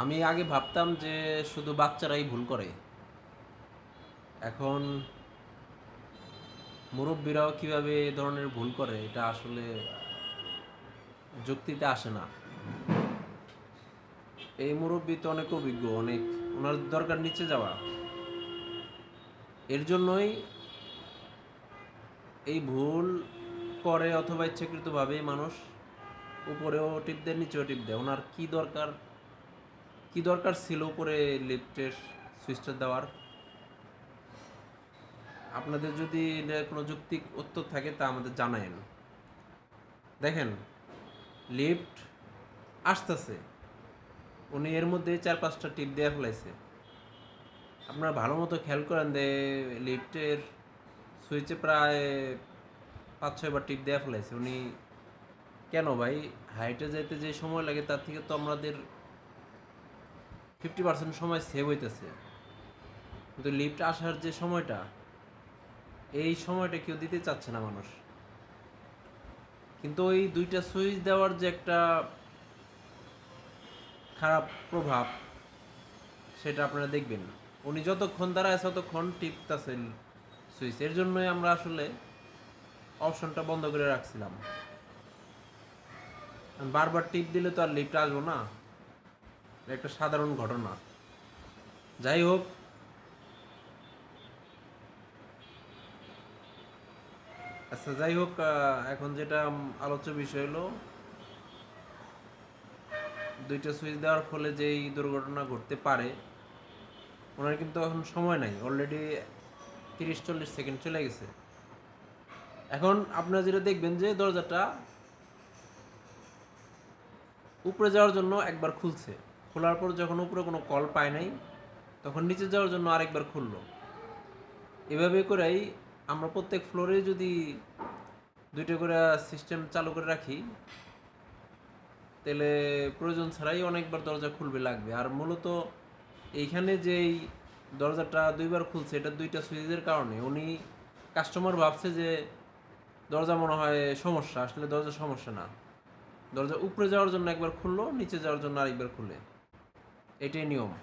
আমি আগে ভাবতাম যে শুধু বাচ্চারাই ভুল করে। এখন মুরব্বীরাও কিভাবে এ ধরনের ভুল করে এটা আসলে যুক্তিতে আসে না। এই মুরব্বী তো অনেক অভিজ্ঞ, অনেক ওনার দরকার নিচে যাওয়া। এর জন্যই এই ভুল করে অথবা ইচ্ছাকৃতভাবে মানুষ উপরেও টিপ দেয়, নিচেও টিপ দেয়। ওনার কি দরকার ছিল উপরে লিফটের সুইচটা দেওয়ার? আপনাদের যদি এর কোনো যৌক্তিক উত্তর থাকে তা আমাদের জানায়েন। দেখেন, লিফট আসতেছে, উনি এর মধ্যে 4-5টা টিপ দিয়ে ফেলাইছে। আপনারা ভালো মতো খেয়াল করেন যে লিফটের সুইচে প্রায় 5-6বার টিপ দেওয়া ফেলাইছে উনি। কেন ভাই? হাইটে যেতে যে সময় লাগে তার থেকে তো আমাদের 50% সময় সেভ হইতেছে, কিন্তু লিফট আসার যে সময়টা, এই সময়টা কেউ দিতে চাচ্ছে না মানুষ। কিন্তু ওই 2টা সুইচ দেওয়ার যে একটা খারাপ প্রভাব, সেটা আপনারা দেখবেন। উনি যতক্ষণ দাঁড়ায় ততক্ষণ টিপতেছেন সুইচ। এর জন্যই আমরা আসলে অপশনটা বন্ধ করে রাখছিলাম। বারবার টিপ দিলে তো আর লিফট আসবো না, এটা একটা সাধারণ ঘটনা। যাই হোক, আচ্ছা যাই হোক, এখন যেটা আলোচ্য বিষয় হলো 2টা সুইচ দেওয়ার ফলে যে এই দুর্ঘটনা ঘটতে পারে। ওনার কিন্তু এখন সময় নাই, অলরেডি 30-40 সেকেন্ড চলে গেছে। এখন আপনারা যেটা দেখবেন যে দরজাটা উপরে যাওয়ার জন্য একবার খুলছে, খোলার পর যখন উপরে কোনো কল পায় নাই তখন নিচে যাওয়ার জন্য আরেকবার খুললো। এভাবে করেই আমরা প্রত্যেক ফ্লোরে যদি 2টা করে সিস্টেম চালু করে রাখি, তাহলে প্রয়োজন ছাড়াই অনেকবার দরজা খুলবে লাগবে। আর মূলত এইখানে যেই দরজাটা 2বার খুলছে, এটা 2টা সুইচের কারণে। উনি কাস্টমার ভাবছে যে দরজা মনে হয় সমস্যা, আসলে দরজা সমস্যা না। দরজা উপরে যাওয়ার জন্য একবার খুললো, নিচে যাওয়ার জন্য আরেকবার খুলে, এটাই নিয়ম।